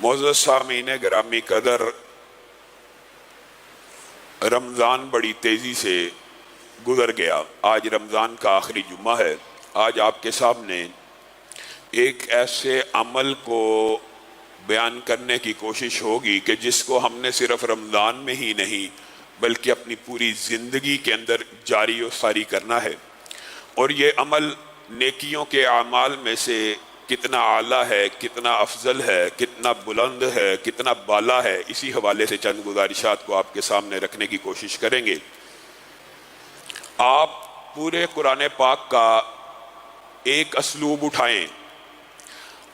معزز سامعین گرامی قدر، رمضان بڑی تیزی سے گزر گیا۔ آج رمضان کا آخری جمعہ ہے۔ آج آپ کے سامنے ایک ایسے عمل کو بیان کرنے کی کوشش ہوگی کہ جس کو ہم نے صرف رمضان میں ہی نہیں بلکہ اپنی پوری زندگی کے اندر جاری و ساری کرنا ہے، اور یہ عمل نیکیوں کے اعمال میں سے کتنا اعلیٰ ہے، کتنا افضل ہے، کتنا بلند ہے، کتنا بالا ہے، اسی حوالے سے چند گزارشات کو آپ کے سامنے رکھنے کی کوشش کریں گے۔ آپ پورے قرآن پاک کا ایک اسلوب اٹھائیں۔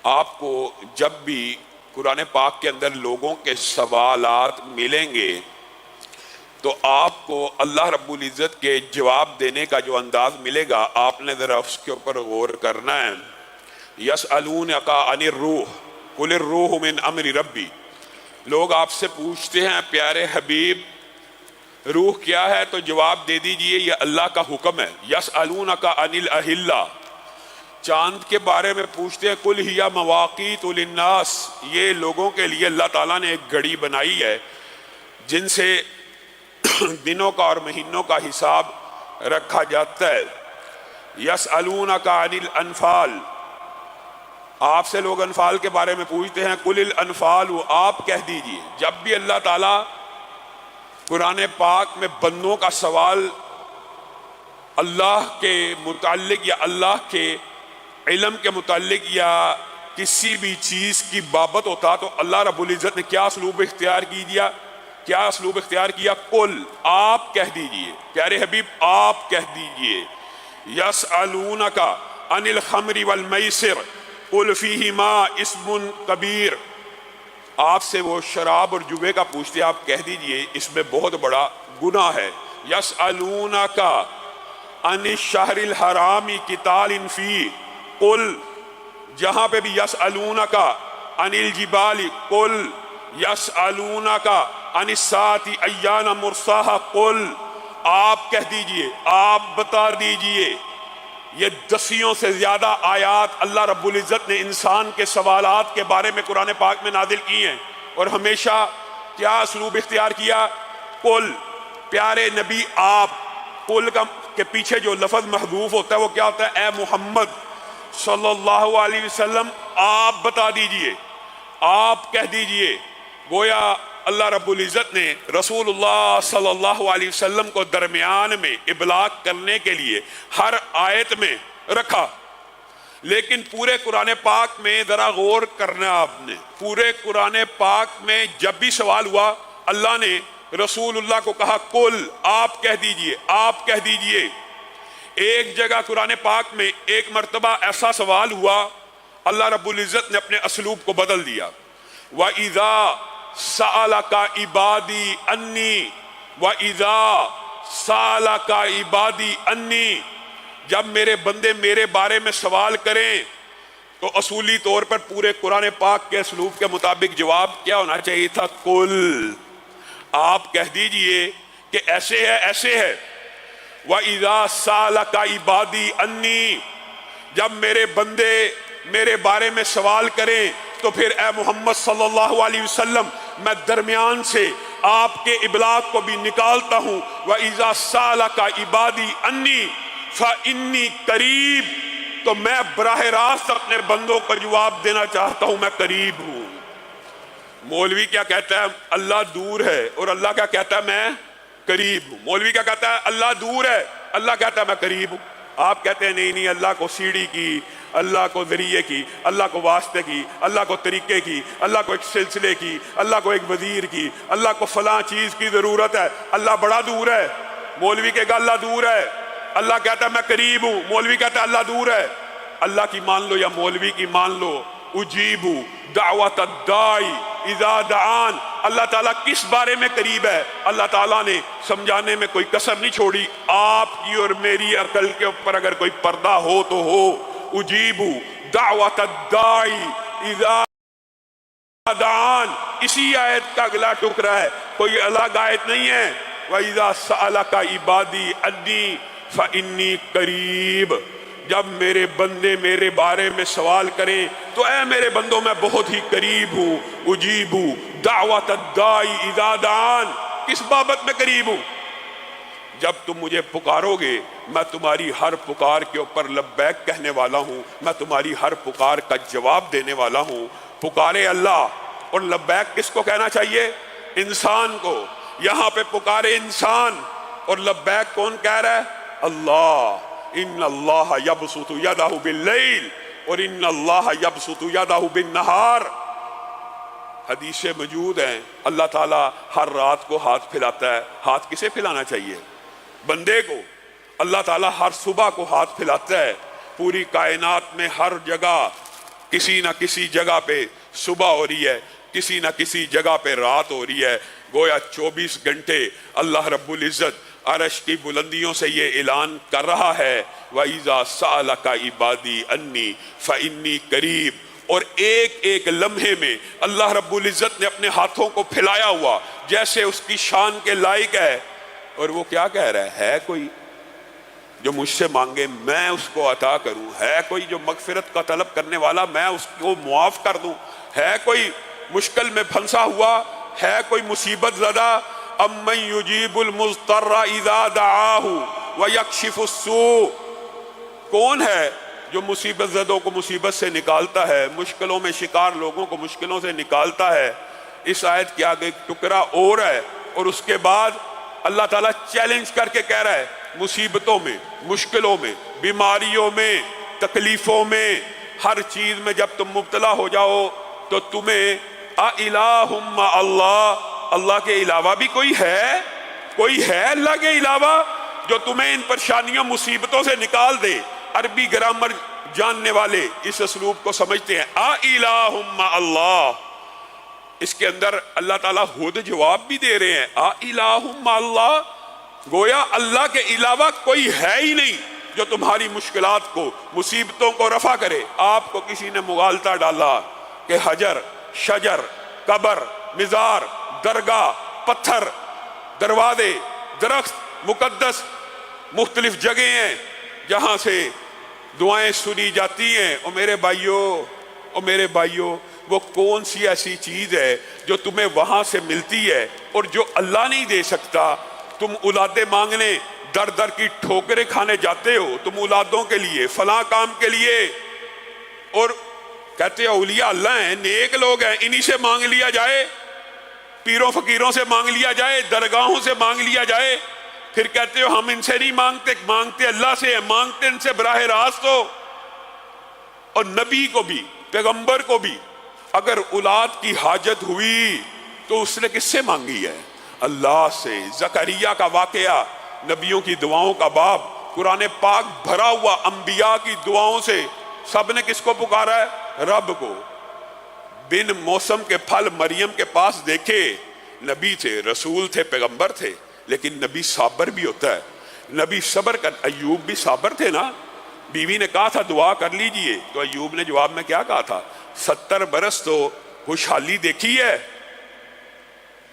آپ کو جب بھی قرآن پاک کے اندر لوگوں کے سوالات ملیں گے تو آپ کو اللہ رب العزت کے جواب دینے کا جو انداز ملے گا، آپ نے ذرا اس کے اوپر غور کرنا ہے۔ یسألونک عن الروح قل الروح من امر ربی، لوگ آپ سے پوچھتے ہیں پیارے حبیب روح کیا ہے، تو جواب دے دیجئے یہ اللہ کا حکم ہے۔ یسألونک عن الاہلہ، چاند کے بارے میں پوچھتے ہیں، قل ہی مواقیت للناس، یہ لوگوں کے لیے اللہ تعالیٰ نے ایک گھڑی بنائی ہے جن سے دنوں کا اور مہینوں کا حساب رکھا جاتا ہے۔ یسألونک عن الانفال، آپ سے لوگ انفال کے بارے میں پوچھتے ہیں، قل الانفال، آپ کہہ دیجئے۔ جب بھی اللہ تعالیٰ قرآن پاک میں بندوں کا سوال اللہ کے متعلق یا اللہ کے علم کے متعلق یا کسی بھی چیز کی بابت ہوتا تو اللہ رب العزت نے کیا اسلوب اختیار کیا؟ قل، آپ کہہ دیجئے، پیارے حبیب آپ کہہ دیجئے۔ یسألونک عن الخمر والمیسر قل فیہما اسم کبیر، آپ سے وہ شراب اور جوے کا پوچھتے، آپ کہہ دیجئے اس میں بہت بڑا گناہ ہے۔ یسألونک عن الشہر الحرام قتال فیہ قل، جہاں پہ بھی یسألونک عن الجبال قل، یسألونک عن الساعۃ ایان مرساہا قل، آپ کہہ دیجئے، آپ بتا دیجئے۔ یہ 10 سے زیادہ آیات اللہ رب العزت نے انسان کے سوالات کے بارے میں قرآن پاک میں نازل کی ہیں، اور ہمیشہ کیا اسلوب اختیار کیا؟ قل، پیارے نبی آپ، قل کے پیچھے جو لفظ محذوف ہوتا ہے وہ کیا ہوتا ہے؟ اے محمد صلی اللہ علیہ وسلم آپ بتا دیجئے، آپ کہہ دیجئے۔ گویا اللہ رب العزت نے رسول اللہ صلی اللہ علیہ وسلم کو درمیان میں ابلاغ کرنے کے لیے ہر آیت میں رکھا، لیکن پورے قرآن پاک میں ذرا غور کرنا آپ نے۔ پورے قرآن پاک میں جب بھی سوال ہوا اللہ نے رسول اللہ کو کہا قل، آپ کہہ دیجئے، آپ کہہ دیجئے۔ ایک جگہ قرآن پاک میں ایک مرتبہ ایسا سوال ہوا، اللہ رب العزت نے اپنے اسلوب کو بدل دیا۔ وَإِذَا سَأَلَكَ عِبَادِي أَنِّي وَإِذَا سَأَلَكَ عِبَادِي أَنِّي، جب میرے بندے میرے بارے میں سوال کریں تو اصولی طور پر پورے قرآن پاک کے اسلوب کے مطابق جواب کیا ہونا چاہیے تھا؟ قل، آپ کہہ دیجئے کہ ایسے ہے، ایسے ہے۔ وَإِذَا سَأَلَكَ عِبَادِي أَنِّي، جب میرے بندے میرے بارے میں سوال کریں تو پھر اے محمد صلی اللہ علیہ وسلم میں درمیان سے آپ کے ابلاغ کو بھی نکالتا ہوں۔ وَإِذَا سَأَلَكَ عِبَادِي أَنِّي فَإِنِّي قَرِيب، تو میں براہ راست اپنے بندوں کو جواب دینا چاہتا ہوں، میں قریب ہوں۔ مولوی کیا کہتا ہے؟ اللہ دور ہے، اور اللہ کیا کہتا ہے؟ میں قریب ہوں۔ مولوی کیا کہتا ہے؟ اللہ دور ہے، اللہ کہتا ہے میں قریب ہوں۔ آپ کہتے ہیں نہیں نہیں، اللہ کو سیڑھی کی، اللہ کو ذریعے کی، اللہ کو واسطے کی، اللہ کو طریقے کی، اللہ کو ایک سلسلے کی، اللہ کو ایک وزیر کی، اللہ کو فلاں چیز کی ضرورت ہے، اللہ بڑا دور ہے۔ مولوی کہے گا اللہ دور ہے، اللہ کہتا ہے میں قریب ہوں۔ مولوی کہتا ہے اللہ دور ہے۔ اللہ کی مان لو یا مولوی کی مان لو، اجیبو دعوت الداعی اذا دعان، اللہ تعالیٰ کس بارے میں قریب ہے؟ اللہ تعالیٰ نے سمجھانے میں کوئی کسر نہیں چھوڑی۔ آپ کی اور میری عقل کے اوپر اگر کوئی پردہ ہو تو ہو۔ اجیبو دعوت الداعی اذا دعان، اسی آیت کا اگلا ٹکڑا ہے، کوئی الگ آیت نہیں ہے۔ وَإِذَا سَأَلَكَ عِبَادِي عَنِّي فَإِنِّي قَرِيبٌ، جب میرے بندے میرے بارے میں سوال کریں تو اے میرے بندوں میں بہت ہی قریب ہوں، اجیب دعوت الداعی اذا دعان، کس بابت میں قریب ہوں؟ جب تم مجھے پکارو گے میں تمہاری ہر پکار کے اوپر لبیک کہنے والا ہوں، میں تمہاری ہر پکار کا جواب دینے والا ہوں۔ پکارے اللہ، اور لبیک کس کو کہنا چاہیے؟ انسان کو۔ یہاں پہ پکارے انسان اور لبیک کون کہہ رہا ہے؟ اللہ۔ ان اللہ یبسط یدہ باللیل اور ان اللہ یبسط یدہ بالنہار۔ حدیثیں موجود ہیں، اللہ تعالیٰ ہر رات کو ہاتھ پھیلاتا ہے۔ ہاتھ کسے پھیلانا چاہیے؟ بندے کو۔ اللہ تعالیٰ ہر صبح کو ہاتھ پھیلاتا ہے۔ پوری کائنات میں ہر جگہ کسی نہ کسی جگہ پہ صبح ہو رہی ہے، کسی نہ کسی جگہ پہ رات ہو رہی ہے۔ گویا 24 گھنٹے اللہ رب العزت عرش کی بلندیوں سے یہ اعلان کر رہا ہے، وَإِذَا سَأَلَكَ عِبَادِي أَنِّي فَإِنِّي قَرِيب۔ اور ایک ایک لمحے میں اللہ رب العزت نے اپنے ہاتھوں کو پھیلایا ہوا جیسے اس کی شان کے لائق ہے۔ اور وہ کیا کہہ رہا ہے کوئی جو مجھ سے مانگے میں اس کو عطا کروں، ہے کوئی جو مغفرت کا طلب کرنے والا میں اس کو معاف کر دوں، ہے کوئی مشکل میں پھنسا ہوا، ہے کوئی مصیبت زدہ؟ امن یجیب المضطر اذا دعاہ ویکشف السوء، کون ہے جو مصیبت زدوں کو مصیبت سے نکالتا ہے، مشکلوں میں شکار لوگوں کو مشکلوں سے نکالتا ہے؟ اس آیت کے آگے ایک ٹکڑا اور ہے، اور اس کے بعد اللہ تعالیٰ چیلنج کر کے کہہ رہا ہے مصیبتوں میں، مشکلوں میں، بیماریوں میں، تکلیفوں میں، ہر چیز میں جب تم مبتلا ہو جاؤ تو تمہیں اِلٰہٌ مع اللہ، اللہ کے علاوہ بھی کوئی ہے اللہ کے علاوہ جو تمہیں ان پریشانیوں مصیبتوں سے نکال دے؟ عربی گرامر جاننے والے اس اسلوب کو سمجھتے ہیں، اِلٰہٌ مع اللہ۔ اس کے اندر اللہ تعالیٰ خود جواب بھی دے رہے ہیں، اِلٰہٌ مع اللہ، گویا اللہ کے علاوہ کوئی ہے ہی نہیں جو تمہاری مشکلات کو، مصیبتوں کو رفع کرے۔ آپ کو کسی نے مغالطہ ڈالا کہ حجر، شجر، قبر، مزار، درگاہ، پتھر، دروازے، درخت، مقدس مختلف جگہیں ہیں جہاں سے دعائیں سنی جاتی ہیں۔ اور میرے بھائیوں، وہ کون سی ایسی چیز ہے جو تمہیں وہاں سے ملتی ہے اور جو اللہ نہیں دے سکتا؟ تم اولادیں مانگنے در در کی ٹھوکریں کھانے جاتے ہو، تم اولادوں کے لیے، فلاں کام کے لیے، اور کہتے ہیں اولیاء اللہ ہیں، نیک لوگ ہیں، انہی سے مانگ لیا جائے، پیروں فقیروں سے مانگ لیا جائے، درگاہوں سے مانگ لیا جائے۔ پھر کہتے ہو ہم ان سے نہیں مانگتے اللہ سے ہیں، مانگتے ان سے براہ راست ہو۔ اور نبی کو بھی، پیغمبر کو بھی اگر اولاد کی حاجت ہوئی تو اس نے کس سے مانگی ہے؟ اللہ سے۔ زکریا کا واقعہ نبیوں کی دعاؤں کا باب، قرآن پاک بھرا ہوا انبیاء کی دعاؤں سے۔ سب نے کس کو پکارا ہے؟ رب کو۔ بن موسم کے پھل مریم کے پاس دیکھے، نبی تھے، رسول تھے، پیغمبر تھے، لیکن نبی صابر بھی ہوتا ہے، نبی صبر کر۔ ایوب بھی صابر تھے نا، بیوی نے کہا تھا دعا کر لیجئے تو ایوب نے جواب میں کیا کہا تھا؟ 70 برس تو خوشحالی دیکھی ہے،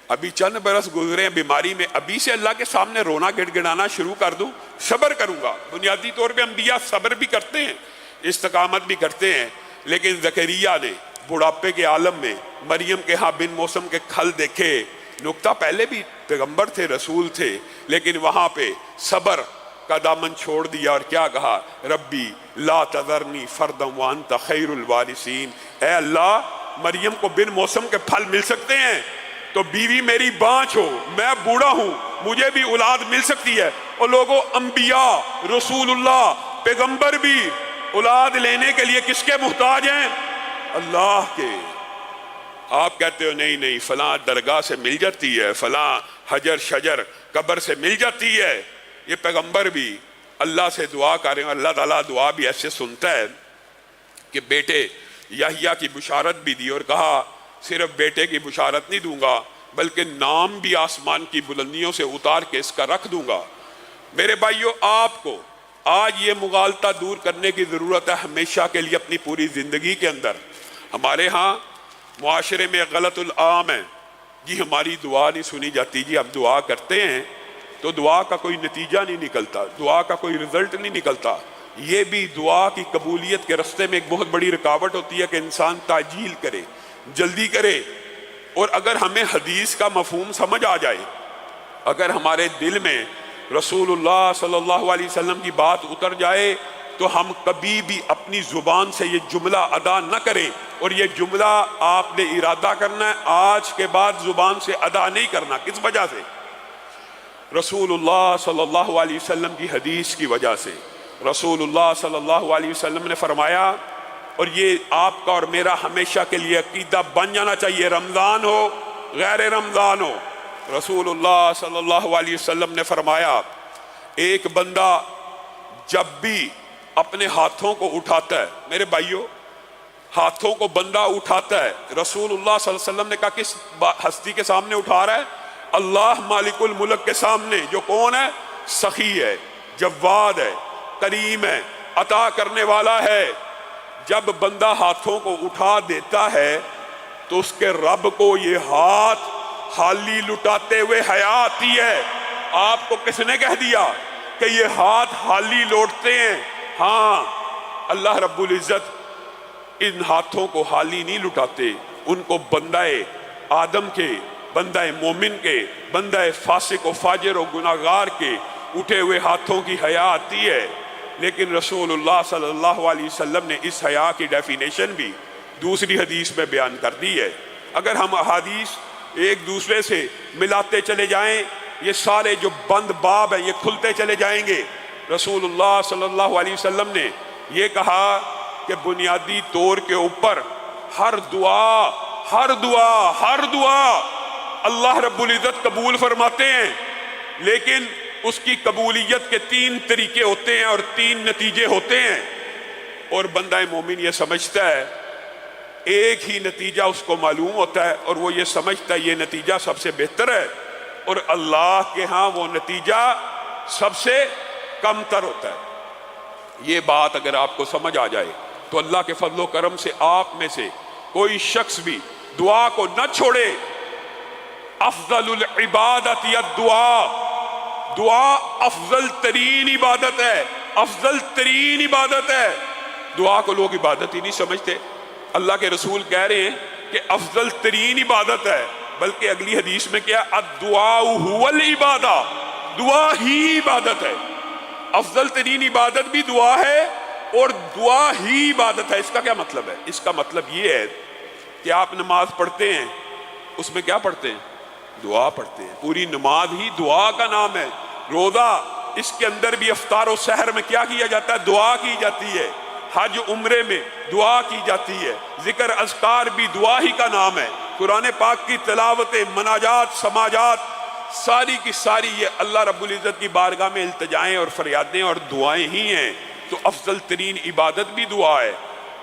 ابھی چند برس گزرے ہیں بیماری میں، ابھی سے اللہ کے سامنے رونا گڑ گڑانا شروع کر دوں؟ صبر کروں گا۔ بنیادی طور پہ انبیاء صبر بھی کرتے ہیں، استقامت بھی کرتے ہیں، لیکن زکریا نے بڑھاپے کے عالم میں مریم کے ہاں بن موسم کے کھل دیکھے۔ نقطہ پہلے بھی پیغمبر تھے، رسول تھے، لیکن وہاں پہ صبر کا دامن چھوڑ دیا اور کیا کہا؟ ربی لا تذرنی فردا وانت خیر الوارثین۔ اے اللہ، مریم کو بن موسم کے پھل مل سکتے ہیں تو بیوی میری بانچ ہو، میں بوڑھا ہوں، مجھے بھی اولاد مل سکتی ہے۔ اور لوگوں، انبیاء، رسول اللہ، پیغمبر بھی اولاد لینے کے لیے کس کے محتاج ہیں؟ اللہ کے۔ آپ کہتے ہو نہیں فلاں درگاہ سے مل جاتی ہے، فلاں حجر شجر قبر سے مل جاتی ہے۔ یہ پیغمبر بھی اللہ سے دعا کر رہے ہیں، اللہ تعالیٰ دعا بھی ایسے سنتا ہے کہ بیٹے یحییٰ کی بشارت بھی دی اور کہا صرف بیٹے کی بشارت نہیں دوں گا بلکہ نام بھی آسمان کی بلندیوں سے اتار کے اس کا رکھ دوں گا۔ میرے بھائیوں، آپ کو آج یہ مغالطہ دور کرنے کی ضرورت ہے ہمیشہ کے لیے اپنی پوری زندگی کے اندر۔ ہمارے ہاں معاشرے میں غلط العام ہے، جی ہماری دعا نہیں سنی جاتی، جی ہم دعا کرتے ہیں تو دعا کا کوئی نتیجہ نہیں نکلتا، دعا کا کوئی رزلٹ نہیں نکلتا۔ یہ بھی دعا کی قبولیت کے راستے میں ایک بہت بڑی رکاوٹ ہوتی ہے کہ انسان تعجیل کرے، جلدی کرے۔ اور اگر ہمیں حدیث کا مفہوم سمجھ آ جائے، اگر ہمارے دل میں رسول اللہ صلی اللہ علیہ وسلم کی بات اتر جائے، تو ہم کبھی بھی اپنی زبان سے یہ جملہ ادا نہ کریں، اور یہ جملہ آپ نے ارادہ کرنا ہے، آج کے بعد زبان سے ادا نہیں کرنا۔ کس وجہ سے؟ رسول اللہ صلی اللہ علیہ وسلم کی حدیث کی وجہ سے۔ رسول اللہ صلی اللہ علیہ وسلم نے فرمایا، اور یہ آپ کا اور میرا ہمیشہ کے لیے عقیدہ بن جانا چاہیے، رمضان ہو غیر رمضان ہو، رسول اللہ صلی اللہ علیہ وسلم نے فرمایا ایک بندہ جب بھی اپنے ہاتھوں کو اٹھاتا ہے، میرے بھائیوں ہاتھوں کو بندہ اٹھاتا ہے، رسول اللہ صلی اللہ علیہ وسلم نے کہا کس ہستی کے سامنے اٹھا رہا ہے؟ اللہ مالک الملک کے سامنے، جو کون ہے؟ سخی ہے، جواد ہے، کریم ہے، عطا کرنے والا ہے۔ جب بندہ ہاتھوں کو اٹھا دیتا ہے تو اس کے رب کو یہ ہاتھ خالی لٹاتے ہوئے حیا آتی ہے۔ آپ کو کس نے کہہ دیا کہ یہ ہاتھ خالی لوٹتے ہیں؟ ہاں، اللہ رب العزت ان ہاتھوں کو خالی نہیں لٹاتے، ان کو بندہ آدم کے، بندہ مومن کے، بندہ فاسق و فاجر و گناہگار کے اٹھے ہوئے ہاتھوں کی حیا آتی ہے۔ لیکن رسول اللہ صلی اللہ علیہ وسلم نے اس حیا کی ڈیفینیشن بھی دوسری حدیث میں بیان کر دی ہے۔ اگر ہم احادیث ایک دوسرے سے ملاتے چلے جائیں، یہ سارے جو بند باب ہیں یہ کھلتے چلے جائیں گے۔ رسول اللہ صلی اللہ علیہ وسلم نے یہ کہا کہ بنیادی طور کے اوپر ہر دعا اللہ رب العزت قبول فرماتے ہیں، لیکن اس کی قبولیت کے 3 طریقے ہوتے ہیں اور 3 نتیجے ہوتے ہیں، اور بندہ مومن یہ سمجھتا ہے، ایک ہی نتیجہ اس کو معلوم ہوتا ہے، اور وہ یہ سمجھتا ہے یہ نتیجہ سب سے بہتر ہے، اور اللہ کے ہاں وہ نتیجہ سب سے کم تر ہوتا ہے۔ یہ بات اگر آپ کو سمجھ آ جائے تو اللہ کے فضل و کرم سے آپ میں سے کوئی شخص بھی دعا کو نہ چھوڑے۔ افضل العبادت یا دعا افضل ترین عبادت ہے، افضل ترین عبادت ہے۔ دعا کو لوگ عبادت ہی نہیں سمجھتے۔ اللہ کے رسول کہہ رہے ہیں کہ افضل ترین عبادت ہے، بلکہ اگلی حدیث میں کیا؟ الدعاء هو العبادہ، دعا ہی عبادت ہے۔ افضل ترین عبادت بھی دعا ہے اور دعا ہی عبادت ہے۔ اس کا کیا مطلب ہے؟ اس کا مطلب یہ ہے کہ آپ نماز پڑھتے ہیں، اس میں کیا پڑھتے ہیں؟ دعا پڑھتے ہیں۔ پوری نماز ہی دعا کا نام ہے۔ روزہ، اس کے اندر بھی افطار و سحر میں کیا کیا جاتا ہے؟ دعا کی جاتی ہے۔ حج عمرے میں دعا کی جاتی ہے۔ ذکر اذکار بھی دعا ہی کا نام ہے۔ قرآن پاک کی تلاوت، مناجات، سماجات، ساری کی ساری یہ اللہ رب العزت کی بارگاہ میں التجائیں اور فریادیں اور دعائیں ہی ہیں۔ تو افضل ترین عبادت بھی دعا ہے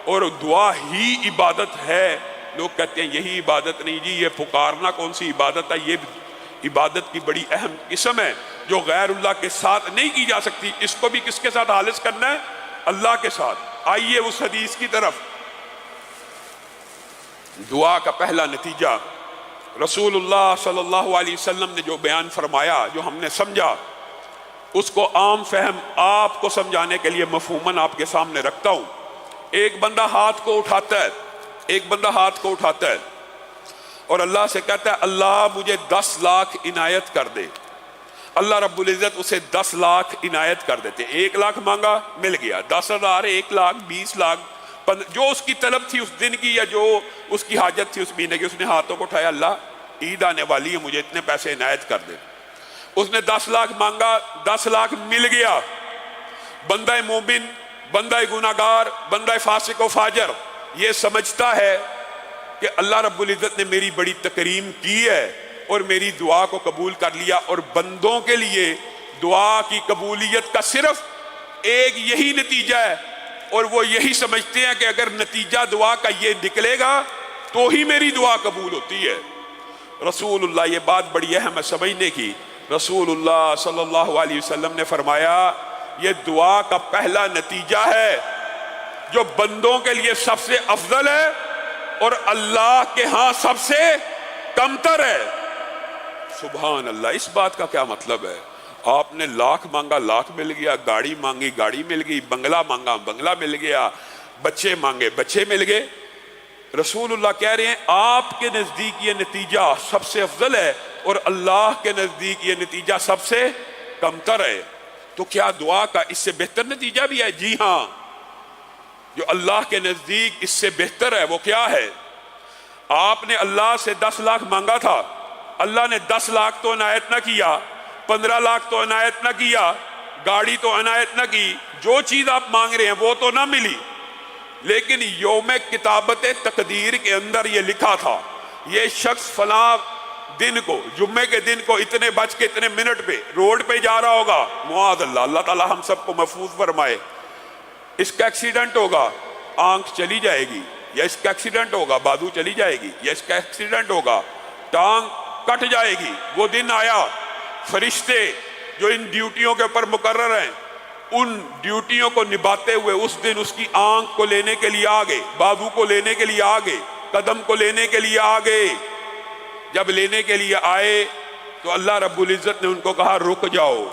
اور دعا ہی عبادت ہے۔ لوگ کہتے ہیں یہی عبادت نہیں جی، یہ پکارنا کون سی عبادت ہے؟ یہ عبادت کی بڑی اہم قسم ہے جو غیر اللہ کے ساتھ نہیں کی جا سکتی۔ اس کو بھی کس کے ساتھ خالص کرنا ہے؟ اللہ کے ساتھ۔ آئیے اس حدیث کی طرف۔ دعا کا پہلا نتیجہ رسول اللہ صلی اللہ علیہ وسلم نے جو بیان فرمایا، جو ہم نے سمجھا، اس کو عام فہم آپ کو سمجھانے کے لیے مفہوماً آپ کے سامنے رکھتا ہوں۔ ایک بندہ ہاتھ کو اٹھاتا ہے، ایک بندہ ہاتھ کو اٹھاتا ہے اور اللہ سے کہتا ہے اللہ مجھے 10 لاکھ عنایت کر دے۔ اللہ رب العزت اسے 10 لاکھ عنایت کر دیتے۔ 1 لاکھ مانگا، مل گیا۔ 10,000، 1 لاکھ، 20 لاکھ، جو اس کی طلب تھی اس دن کی یا جو اس کی حاجت تھی اس مہینے کی، اس نے ہاتھوں کو اٹھایا، اللہ عید آنے والی ہے، مجھے اتنے پیسے عنایت کر دے۔ اس نے 10 لاکھ مانگا، 10 لاکھ مل گیا۔ بندہ مومن، بندہ گناہگار، بندہ فاسق و فاجر یہ سمجھتا ہے کہ اللہ رب العزت نے میری بڑی تکریم کی ہے اور میری دعا کو قبول کر لیا، اور بندوں کے لیے دعا کی قبولیت کا صرف ایک یہی نتیجہ ہے، اور وہ یہی سمجھتے ہیں کہ اگر نتیجہ دعا کا یہ نکلے گا تو ہی میری دعا قبول ہوتی ہے۔ رسول اللہ، یہ بات بڑی اہم ہے سمجھنے کی، رسول اللہ صلی اللہ علیہ وسلم نے فرمایا یہ دعا کا پہلا نتیجہ ہے جو بندوں کے لیے سب سے افضل ہے اور اللہ کے ہاں سب سے کمتر ہے۔ سبحان اللہ، اس بات کا کیا مطلب ہے؟ آپ نے لاکھ مانگا لاکھ مل گیا، گاڑی مانگی گاڑی مل گئی، بنگلہ مانگا بنگلہ مل گیا، بچے مانگے بچے مل گئے۔ رسول اللہ کہہ رہے ہیں آپ کے نزدیک یہ نتیجہ سب سے افضل ہے اور اللہ کے نزدیک یہ نتیجہ سب سے کمتر ہے۔ تو کیا دعا کا اس سے بہتر نتیجہ بھی ہے؟ جی ہاں، جو اللہ کے نزدیک اس سے بہتر ہے وہ کیا ہے؟ آپ نے اللہ سے 10 لاکھ مانگا تھا، اللہ نے 10 لاکھ تو عنایت نہ کیا، 15 لاکھ تو عنایت نہ کیا، گاڑی تو عنایت نہ کی، جو چیز آپ مانگ رہے ہیں وہ تو نہ ملی، لیکن یوم کتابت تقدیر کے اندر یہ لکھا تھا یہ شخص فلاں دن کو، جمعے کے دن کو اتنے بج کے اتنے منٹ پہ روڈ پہ جا رہا ہوگا، معاذ اللہ، اللہ تعالی ہم سب کو محفوظ فرمائے، اس کا ایکسیڈنٹ ہوگا، آنکھ چلی جائے گی، یا اس کا ایکسیڈنٹ ہوگا بازو چلی جائے گی، یا اس کا ایکسیڈنٹ ہوگا ٹانگ کٹ جائے گی۔ وہ دن آیا، فرشتے جو ان ڈیوٹیوں کے اوپر مقرر ہیں ان ڈیوٹیوں کو نبھاتے ہوئے اس دن اس کی آنکھ کو لینے کے لیے آگے، بازو کو لینے کے لیے آگے، قدم کو لینے کے لیے آگے۔ جب لینے کے لیے آئے تو اللہ رب العزت نے ان کو کہا رک جاؤ،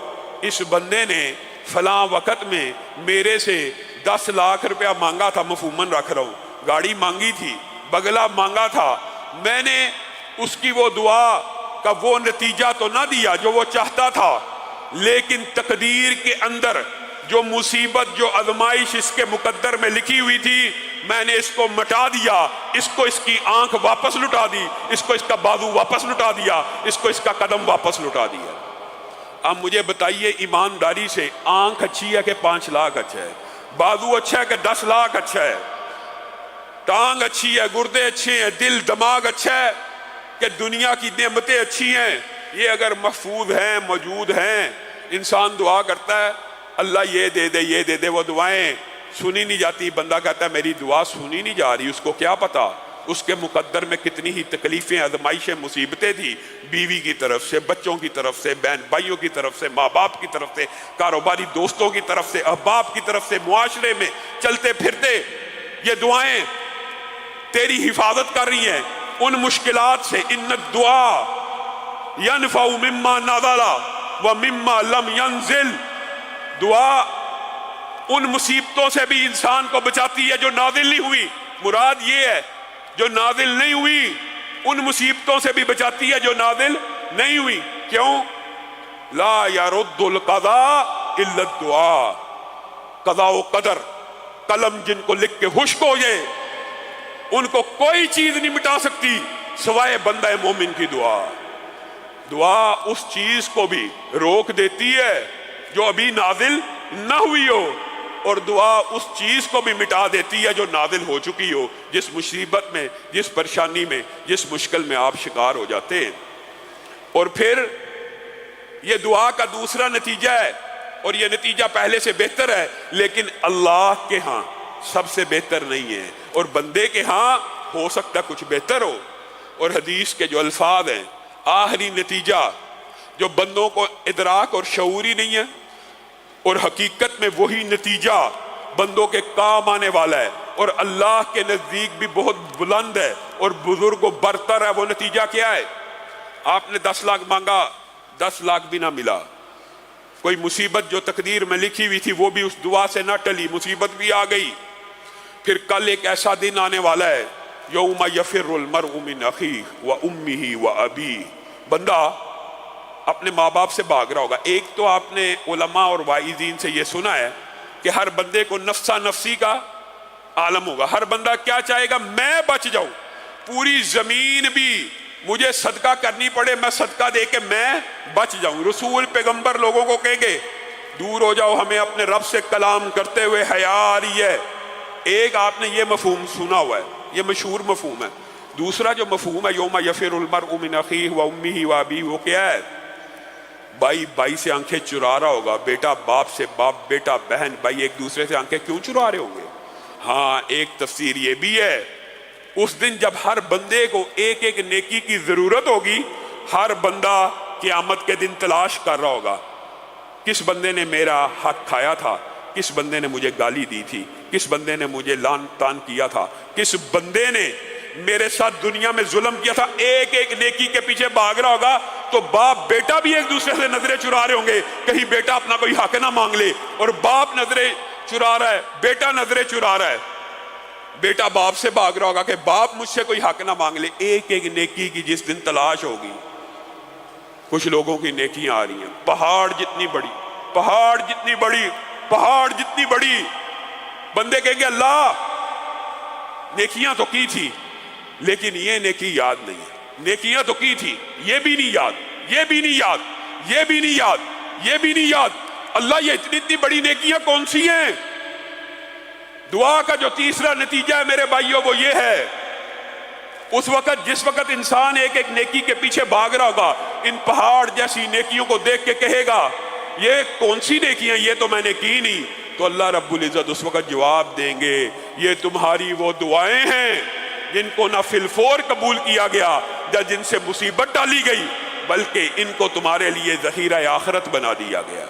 اس بندے نے فلاں وقت میں میرے سے 10 لاکھ روپیہ مانگا تھا، مفہوماً رکھ رہا ہوں، گاڑی مانگی تھی، بگلا مانگا تھا، میں نے اس کی وہ دعا کا وہ نتیجہ تو نہ دیا جو وہ چاہتا تھا، لیکن تقدیر کے اندر جو مصیبت جو آزمائش اس کے مقدر میں لکھی ہوئی تھی میں نے اس کو مٹا دیا، اس کو اس کی آنکھ واپس لٹا دی، اس کو اس کا بازو واپس لٹا دیا، اس کو اس کا قدم واپس لٹا دیا۔ اب مجھے بتائیے ایمانداری سے، آنکھ اچھی ہے کہ 5 لاکھ اچھا ہے؟ بازو اچھا ہے کہ 10 لاکھ اچھا ہے؟ ٹانگ اچھی ہے، گردے اچھے ہیں، دل دماغ اچھا ہے کہ دنیا کی نعمتیں اچھی ہیں؟ یہ اگر محفوظ ہیں، موجود ہیں، انسان دعا کرتا ہے اللہ یہ دے دے یہ دے دے، وہ دعائیں سنی نہیں جاتی، بندہ کہتا ہے میری دعا سنی نہیں جا رہی، اس کو کیا پتا اس کے مقدر میں کتنی ہی تکلیفیں، آزمائشیں، مصیبتیں تھی، بیوی کی طرف سے، بچوں کی طرف سے، بہن بھائیوں کی طرف سے، ماں باپ کی طرف سے، کاروباری دوستوں کی طرف سے، احباب کی طرف سے، معاشرے میں چلتے پھرتے یہ دعائیں تیری حفاظت کر رہی ہیں ان مشکلات سے۔ ان الدعاء ينفع مما نزل ومما لم ينزل، دعا ان مصیبتوں سے بھی انسان کو بچاتی ہے جو نازل نہیں ہوئی، مراد یہ ہے جو نازل نہیں ہوئی ان مصیبتوں سے بھی بچاتی ہے جو نازل نہیں ہوئی۔ کیوں؟ لا يرد القضاء الا الدعاء، قضاء و قدر قلم جن کو لکھ کے خشک ہو جائے ان کو کوئی چیز نہیں مٹا سکتی سوائے بندہ مومن کی دعا۔ دعا اس چیز کو بھی روک دیتی ہے جو ابھی نازل نہ ہوئی ہو، اور دعا اس چیز کو بھی مٹا دیتی ہے جو نازل ہو چکی ہو، جس مصیبت میں، جس پریشانی میں، جس مشکل میں آپ شکار ہو جاتے ہیں۔ اور پھر یہ دعا کا دوسرا نتیجہ ہے، اور یہ نتیجہ پہلے سے بہتر ہے، لیکن اللہ کے ہاں سب سے بہتر نہیں ہے، اور بندے کے ہاں ہو سکتا کچھ بہتر ہو۔ اور حدیث کے جو الفاظ ہیں، آخری نتیجہ جو بندوں کو ادراک اور شعور ہی نہیں ہے، اور حقیقت میں وہی نتیجہ بندوں کے کام آنے والا ہے اور اللہ کے نزدیک بھی بہت بلند ہے اور بزرگ و برتر ہے، وہ نتیجہ کیا ہے؟ آپ نے 10 لاکھ مانگا، 10 لاکھ بھی نہ ملا، کوئی مصیبت جو تقدیر میں لکھی ہوئی تھی وہ بھی اس دعا سے نہ ٹلی، مصیبت بھی آ گئی۔ پھر کل ایک ایسا دن آنے والا ہے یوم یفر المرء من اخیہ و امہ و ابیہ، بندہ اپنے ماں باپ سے بھاگ رہا ہوگا۔ ایک تو آپ نے علماء اور واعظین سے یہ سنا ہے کہ ہر بندے کو نفسا نفسی کا عالم ہوگا، ہر بندہ کیا چاہے گا؟ میں بچ جاؤں، پوری زمین بھی مجھے صدقہ کرنی پڑے، میں صدقہ دے کے میں بچ جاؤں۔ رسول پیغمبر لوگوں کو کہیں گے دور ہو جاؤ، ہمیں اپنے رب سے کلام کرتے ہوئے حیا آ رہی ہے۔ ایک آپ نے یہ مفہوم سنا ہوا ہے، یہ مشہور مفہوم ہے۔ دوسرا جو مفہوم ہے یوم یفر المرء من اخیہ و امہ و ابیہ، وہ کیا ہے؟ بھائی بھائی سے آنکھیں چرا رہا ہوگا، بیٹا باپ سے، باپ بیٹا، بہن بھائی ایک دوسرے سے آنکھیں کیوں چرا رہے ہوں گے؟ ہاں، ایک تفسیر یہ بھی ہے اس دن جب ہر بندے کو ایک ایک نیکی کی ضرورت ہوگی، ہر بندہ قیامت کے دن تلاش کر رہا ہوگا کس بندے نے میرا حق کھایا تھا، کس بندے نے مجھے گالی دی تھی، کس بندے نے مجھے لعن طعن کیا تھا، کس بندے نے میرے ساتھ دنیا میں ظلم کیا تھا، ایک ایک نیکی کے پیچھے بھاگ رہا ہوگا تو باپ بیٹا بھی ایک دوسرے سے نظریں چرا رہے ہوں گے، کہیں بیٹا اپنا کوئی حق نہ مانگ لے، اور باپ نظریں چرا رہا ہے، بیٹا نظریں چرا رہا ہے، بیٹا باپ سے بھاگ رہا ہوگا کہ باپ مجھ سے کوئی حق نہ مانگ لے۔ ایک ایک نیکی کی جس دن تلاش ہوگی، کچھ لوگوں کی نیکیاں آ رہی ہیں پہاڑ جتنی بڑی، پہاڑ جتنی بڑی، پہاڑ جتنی بڑی، بندے کہیں گے اللہ نیکیاں تو کی تھی لیکن یہ نیکی یاد نہیں ہے، نیکیاں تو کی تھی یہ بھی نہیں یاد، یہ بھی نہیں یاد، یہ بھی نہیں یاد، یہ بھی نہیں یاد، اللہ یہ اتنی بڑی نیکیاں کون سی ہیں؟ دعا کا جو تیسرا نتیجہ ہے میرے بھائیوں وہ یہ ہے، اس وقت جس وقت انسان ایک ایک نیکی کے پیچھے بھاگ رہا ہوگا، ان پہاڑ جیسی نیکیوں کو دیکھ کے کہے گا یہ کون سی نیکیاں، یہ تو میں نے کی نہیں، تو اللہ رب العزت اس وقت جواب دیں گے یہ تمہاری وہ دعائیں ہیں جن کو نہ فی الفور قبول کیا گیا یا جن سے مصیبت ڈالی گئی، بلکہ ان کو تمہارے لیے ذخیرہ آخرت بنا دیا گیا۔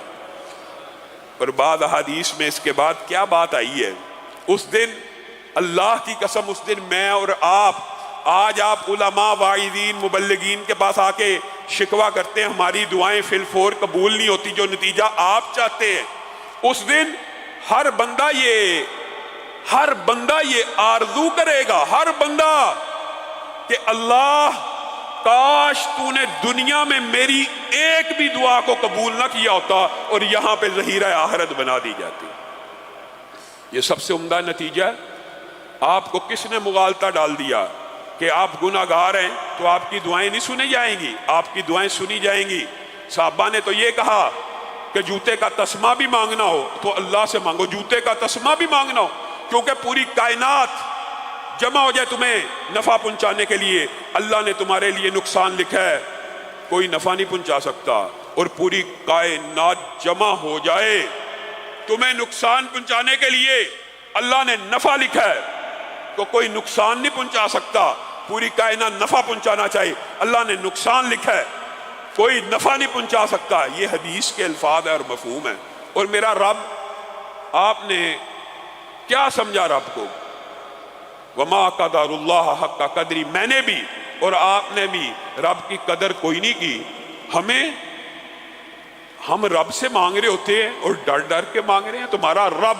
اور بعض احادیث میں اس کے بعد کیا بات آئی ہے، اس دن اللہ کی قسم اس دن میں اور آپ، آج آپ علماء واعظین مبلغین کے پاس آ کے شکوہ کرتے ہیں ہماری دعائیں فی الفور قبول نہیں ہوتی جو نتیجہ آپ چاہتے ہیں، اس دن ہر بندہ یہ آرزو کرے گا، ہر بندہ کہ اللہ کاش تو نے دنیا میں میری ایک بھی دعا کو قبول نہ کیا ہوتا اور یہاں پہ ذخیرہ آخرت بنا دی جاتی۔ یہ سب سے عمدہ نتیجہ ہے۔ آپ کو کس نے مغالطہ ڈال دیا کہ آپ گناہ گار ہیں تو آپ کی دعائیں نہیں سنی جائیں گی؟ آپ کی دعائیں سنی جائیں گی۔ صحابہ نے تو یہ کہا کہ جوتے کا تسمہ بھی مانگنا ہو تو اللہ سے مانگو، جوتے کا تسمہ بھی مانگنا ہو، کیونکہ پوری کائنات جمع ہو جائے تمہیں نفع پہنچانے کے لیے، اللہ نے تمہارے لیے نقصان لکھا ہے، کوئی نفع نہیں پہنچا سکتا، اور پوری کائنات جمع ہو جائے تمہیں نقصان پہنچانے کے لیے، اللہ نے نفع لکھا ہے تو کوئی نقصان نہیں پہنچا سکتا۔ پوری کائنات نفع پہنچانا چاہیے، اللہ نے نقصان لکھا ہے، کوئی نفع نہیں پہنچا سکتا۔ یہ حدیث کے الفاظ ہے اور مفہوم ہے۔ اور میرا رب، آپ نے کیا سمجھا رب کو؟ وما قدر اللہ حق قدری، میں نے بھی اور آپ نے بھی رب کی قدر کوئی نہیں کی۔ ہم رب سے مانگ رہے ہوتے ہیں اور ڈر ڈر کے مانگ رہے ہیں۔ تمہارا رب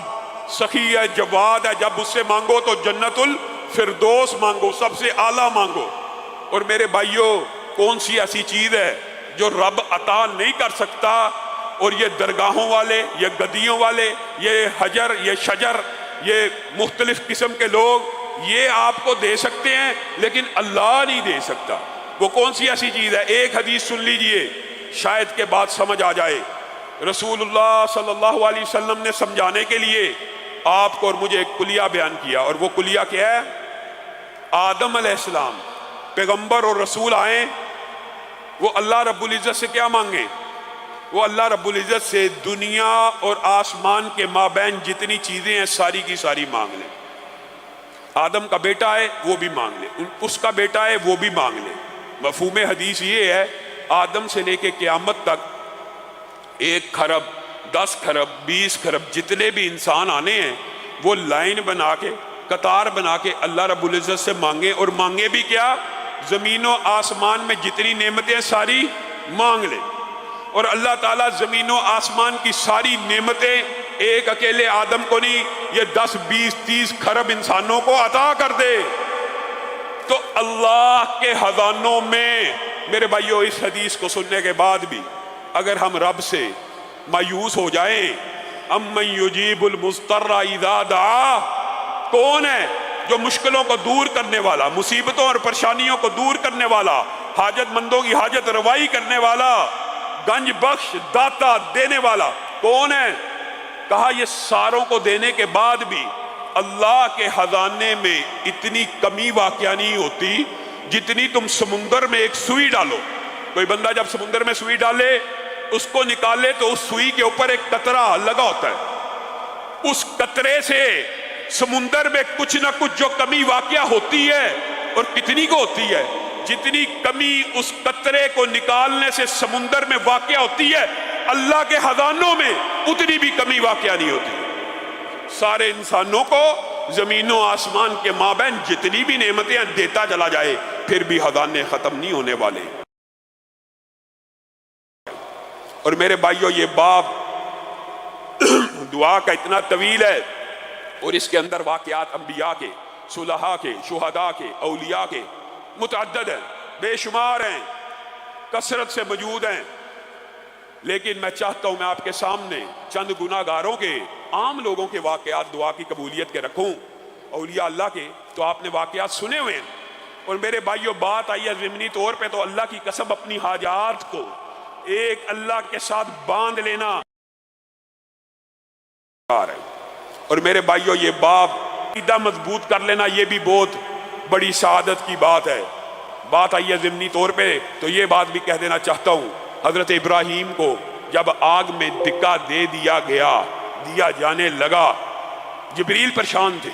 سخی ہے، جواد ہے، جب اس سے مانگو تو جنت الفردوس مانگو، سب سے اعلیٰ مانگو۔ اور میرے بھائیوں، کون سی ایسی چیز ہے جو رب عطا نہیں کر سکتا؟ اور یہ درگاہوں والے، یہ گدیوں والے، یہ حجر، یہ شجر، یہ مختلف قسم کے لوگ یہ آپ کو دے سکتے ہیں لیکن اللہ نہیں دے سکتا۔ وہ کون سی ایسی چیز ہے؟ ایک حدیث سن لیجئے، شاید کے بعد سمجھ آ جائے۔ رسول اللہ صلی اللہ علیہ وسلم نے سمجھانے کے لیے آپ کو اور مجھے ایک کلیہ بیان کیا، اور وہ کلیہ کیا ہے؟ آدم علیہ السلام پیغمبر اور رسول آئیں، وہ اللہ رب العزت سے کیا مانگیں؟ وہ اللہ رب العزت سے دنیا اور آسمان کے مابین جتنی چیزیں ہیں ساری کی ساری مانگ لیں۔ آدم کا بیٹا ہے وہ بھی مانگ لے، اس کا بیٹا ہے وہ بھی مانگ لے۔ مفہوم حدیث یہ ہے، آدم سے لے کے قیامت تک 1 کھرب 10 کھرب 20 کھرب جتنے بھی انسان آنے ہیں وہ لائن بنا کے، قطار بنا کے اللہ رب العزت سے مانگیں، اور مانگے بھی کیا؟ زمین و آسمان میں جتنی نعمتیں ساری مانگ لیں، اور اللہ تعالیٰ زمین و آسمان کی ساری نعمتیں ایک اکیلے آدم کو نہیں، یہ 10 20 30 کھرب انسانوں کو عطا کر دے۔ تو اللہ کے خزانوں میں میرے بھائیوں، اس حدیث کو سننے کے بعد بھی اگر ہم رب سے مایوس ہو جائیں، امن یجیب المضطر اذا دعا، کون ہے جو مشکلوں کو دور کرنے والا، مصیبتوں اور پریشانیوں کو دور کرنے والا، حاجت مندوں کی حاجت روائی کرنے والا، گنج بخش، داتا، دینے والا کون ہے؟ کہا یہ ساروں کو دینے کے بعد بھی اللہ کے خزانے میں اتنی کمی واقع نہیں ہوتی جتنی تم سمندر میں ایک سوئی ڈالو۔ کوئی بندہ جب سمندر میں سوئی ڈالے، اس کو نکالے تو اس سوئی کے اوپر ایک قطرہ لگا ہوتا ہے، اس قطرے سے سمندر میں کچھ نہ کچھ جو کمی واقع ہوتی ہے، اور کتنی کو ہوتی ہے؟ جتنی کمی اس قطرے کو نکالنے سے سمندر میں واقع ہوتی ہے، اللہ کے خزانوں میں اتنی بھی کمی واقع نہیں ہوتی۔ سارے انسانوں کو زمین و آسمان کے مابین جتنی بھی نعمتیں دیتا چلا جائے پھر بھی خزانے ختم نہیں ہونے والے۔ اور میرے بھائیو یہ باب دعا کا اتنا طویل ہے اور اس کے اندر واقعات انبیاء کے، صلحاء کے، شہداء کے، اولیاء کے متعدد ہیں، بے شمار ہیں، کثرت سے موجود ہیں، لیکن میں چاہتا ہوں میں آپ کے سامنے چند گناہ گاروں کے، عام لوگوں کے واقعات دعا کی قبولیت کے رکھوں۔ اولیاء اللہ کے تو آپ نے واقعات سنے ہوئے ہیں، اور میرے بھائیو بات آئی ہے ضمنی طور پہ تو اللہ کی قسم اپنی حاجات کو ایک اللہ کے ساتھ باندھ لینا ہے، اور میرے بھائیو یہ باب عقیدہ مضبوط کر لینا یہ بھی بہت بڑی سعادت کی بات ہے۔ بات آئی ہے ضمنی طور پہ تو یہ بات بھی کہہ دینا چاہتا ہوں، حضرت ابراہیم کو جب آگ میں دھکا دے دیا جانے لگا، جبریل پریشان تھے۔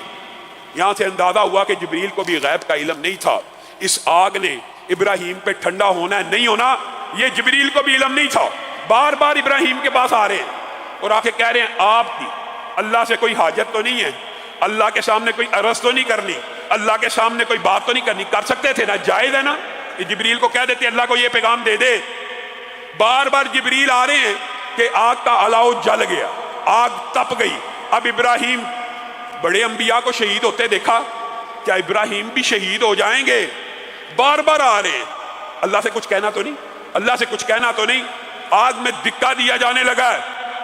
یہاں سے اندازہ ہوا کہ جبریل کو بھی غیب کا علم نہیں تھا، اس آگ نے ابراہیم پہ ٹھنڈا ہونا ہے نہیں ہونا یہ جبریل کو بھی علم نہیں تھا۔ بار بار ابراہیم کے پاس آ رہے ہیں اور آ کے کہہ رہے ہیں آپ کی اللہ سے کوئی حاجت تو نہیں ہے، اللہ کے سامنے کوئی عرض تو نہیں کرنی، اللہ کے سامنے کوئی بات تو نہیں کرنی، کر سکتے تھے نا، جائز ہے نا، یہ جبریل کو کہہ دیتے اللہ کو یہ پیغام دے دے۔ بار بار جبریل آ رہے ہیں کہ آگ کا الاؤ جل گیا، آگ تپ گئی۔ اب ابراہیم بڑے انبیاء کو شہید ہوتے دیکھا، کیا ابراہیم بھی شہید ہو جائیں گے؟ بار بار آ رہے ہیں، اللہ سے کچھ کہنا تو نہیں، اللہ سے کچھ کہنا تو نہیں۔ آگ میں دھکا دیا جانے لگا ہے،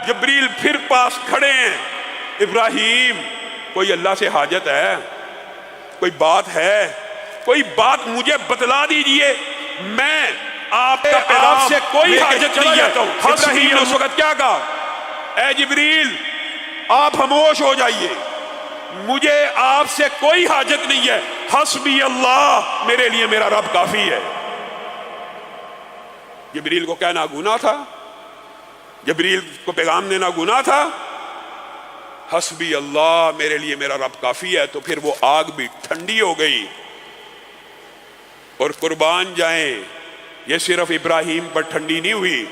جبریل پھر پاس کھڑے ہیں، ابراہیم کوئی اللہ سے حاجت ہے، کوئی بات ہے، کوئی بات مجھے بتلا دیجئے، میں آپ سے کوئی حاجت نہیں ہے۔ ابراہیم نے اس وقت کیا کہا؟ اے جبریل آپ خاموش ہو جائیے، مجھے آپ سے کوئی حاجت نہیں ہے، حسبی اللہ، میرے لیے میرا رب کافی ہے۔ جبریل کو کہنا گناہ تھا؟ جبریل کو پیغام دینا گناہ تھا؟ حسبی اللہ، میرے لیے میرا رب کافی ہے۔ تو پھر وہ آگ بھی ٹھنڈی ہو گئی۔ اور قربان جائیں یہ صرف ابراہیم پر ٹھنڈی نہیں ہوئی،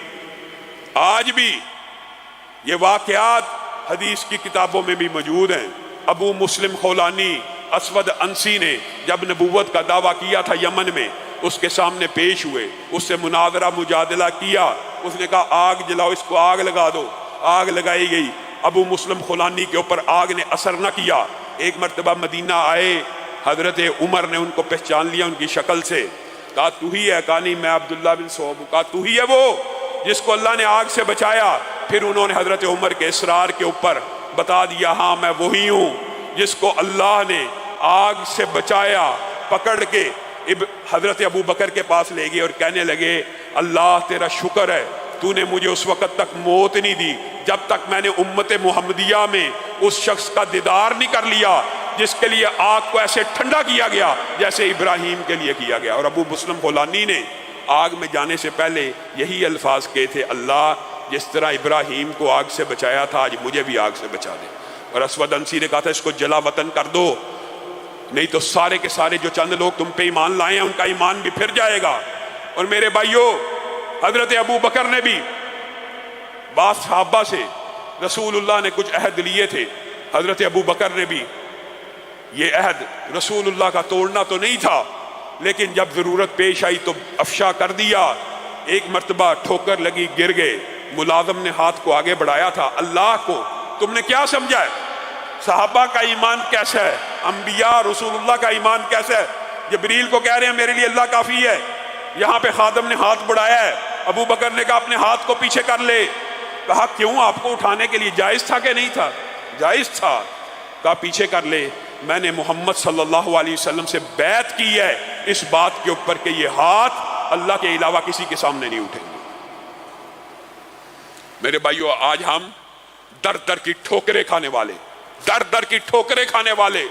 آج بھی یہ واقعات حدیث کی کتابوں میں بھی موجود ہیں۔ ابو مسلم خولانی اسود انسی نے جب نبوت کا دعویٰ کیا تھا یمن میں، اس کے سامنے پیش ہوئے، اس سے مناظرہ مجادلہ کیا، اس نے کہا آگ جلاؤ، اس کو آگ لگا دو، آگ لگائی گئی۔ ابو مسلم خولانی کے اوپر آگ نے اثر نہ کیا۔ ایک مرتبہ مدینہ آئے، حضرت عمر نے ان کو پہچان لیا ان کی شکل سے، کہا تو ہی ہے؟ کہا نہیں میں عبداللہ بن صوب ہوں۔ کہا تو ہی ہے وہ جس کو اللہ نے آگ سے بچایا؟ پھر انہوں نے حضرت عمر کے اصرار کے اوپر بتا دیا ہاں میں وہی ہوں جس کو اللہ نے آگ سے بچایا۔ پکڑ کے حضرت ابو بکر کے پاس لے گئے اور کہنے لگے اللہ تیرا شکر ہے تو نے مجھے اس وقت تک موت نہیں دی جب تک میں نے امت محمدیہ میں اس شخص کا دیدار نہیں کر لیا جس کے لیے آگ کو ایسے ٹھنڈا کیا گیا جیسے ابراہیم کے لیے کیا گیا۔ اور ابو مسلم خولانی نے آگ میں جانے سے پہلے یہی الفاظ کہے تھے، اللہ جس طرح ابراہیم کو آگ سے بچایا تھا آج مجھے بھی آگ سے بچا دے۔ اور اسود انسی نے کہا تھا اس کو جلا وطن کر دو، نہیں تو سارے کے سارے جو چند لوگ تم پہ ایمان لائے ہیں ان کا ایمان بھی پھر جائے گا۔ اور میرے بھائیو حضرت ابو بکر نے بھی بعض صحابہ سے رسول اللہ نے کچھ عہد لیے تھے، حضرت ابو بکر نے بھی یہ عہد رسول اللہ کا توڑنا تو نہیں تھا لیکن جب ضرورت پیش آئی تو افشا کر دیا۔ ایک مرتبہ ٹھوکر لگی، گر گئے، ملازم نے ہاتھ کو آگے بڑھایا تھا، اللہ کو تم نے کیا سمجھا ہے؟ صحابہ کا ایمان کیسا ہے؟ انبیاء رسول اللہ کا ایمان کیسا ہے؟ جبریل کو کہہ رہے ہیں میرے لیے اللہ کافی ہے، یہاں پہ خادم نے ہاتھ بڑھایا ہے، ابو بکر نے کہا اپنے ہاتھ کو پیچھے کر لے۔ کہا کیوں؟ آپ کو اٹھانے کے لیے جائز تھا کہ نہیں تھا؟ جائز تھا۔ کہا پیچھے کر لے، میں نے محمد صلی اللہ علیہ وسلم سے بیعت کی ہے اس بات کے اوپر کہ یہ ہاتھ اللہ کے علاوہ کسی کے سامنے نہیں اٹھیں گے۔ میرے بھائیو آج ہم در در کی ٹھوکریں کھانے والے، در در کی ٹھوکریں کھانے والے،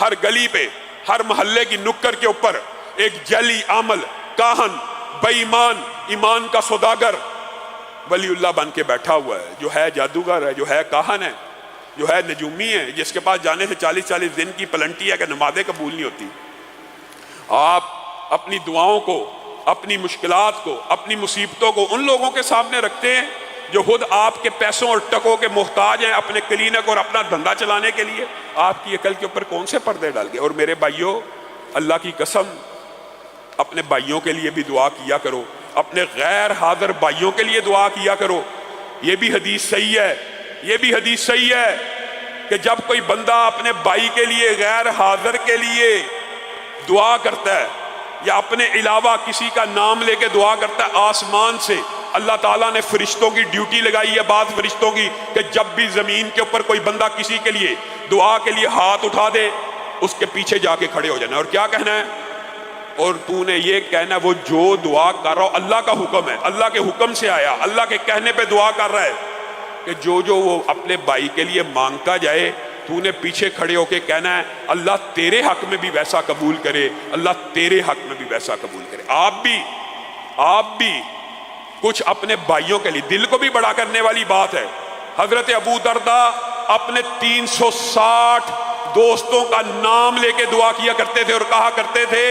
ہر گلی پہ ہر محلے کی نکر کے اوپر ایک جعلی عامل، کاہن، بے ایمان، ایمان کا سوداگر ولی اللہ بن کے بیٹھا ہوا ہے، جو ہے جادوگر ہے، جو ہے کاہن ہے، جو ہے نجومی ہے، جس کے پاس جانے سے 40 دن کی پلنٹی ہے کہ نمازیں قبول نہیں ہوتی۔ آپ اپنی دعاؤں کو، اپنی مشکلات کو، اپنی مصیبتوں کو ان لوگوں کے سامنے رکھتے ہیں جو خود آپ کے پیسوں اور ٹکوں کے محتاج ہیں اپنے کلینک اور اپنا دھندا چلانے کے لیے، آپ کی عقل کے اوپر کون سے پردے ڈال گئے؟ اور میرے بھائیوں، اللہ کی قسم، اپنے بھائیوں کے لیے بھی دعا کیا کرو، اپنے غیر حاضر بھائیوں کے لیے دعا کیا کرو۔ یہ بھی حدیث صحیح ہے، یہ بھی حدیث صحیح ہے کہ جب کوئی بندہ اپنے بھائی کے لیے، غیر حاضر کے لیے دعا کرتا ہے یا اپنے علاوہ کسی کا نام لے کے دعا کرتا ہے، آسمان سے اللہ تعالیٰ نے فرشتوں کی ڈیوٹی لگائی ہے، بعض فرشتوں کی، کہ جب بھی زمین کے اوپر کوئی بندہ کسی کے لیے دعا کے لیے ہاتھ اٹھا دے، اس کے پیچھے جا کے کھڑے ہو جانا ہے، اور کیا کہنا ہے؟ اور تو نے یہ کہنا ہے وہ جو دعا کر رہا ہو، اللہ کا حکم ہے، اللہ کے حکم سے آیا، اللہ کے کہنے پہ دعا کر رہا ہے کہ جو وہ اپنے بھائی کے لیے مانگتا جائے، تو نے پیچھے کھڑے ہو کے کہنا ہے اللہ تیرے حق میں بھی ویسا قبول کرے، اللہ تیرے حق میں بھی ویسا قبول کرے۔ آپ بھی کچھ اپنے بھائیوں کے لیے، دل کو بھی بڑا کرنے والی بات ہے، حضرت ابو درداء اپنے 360 دوستوں کا نام لے کے دعا کیا کرتے تھے اور کہا کرتے تھے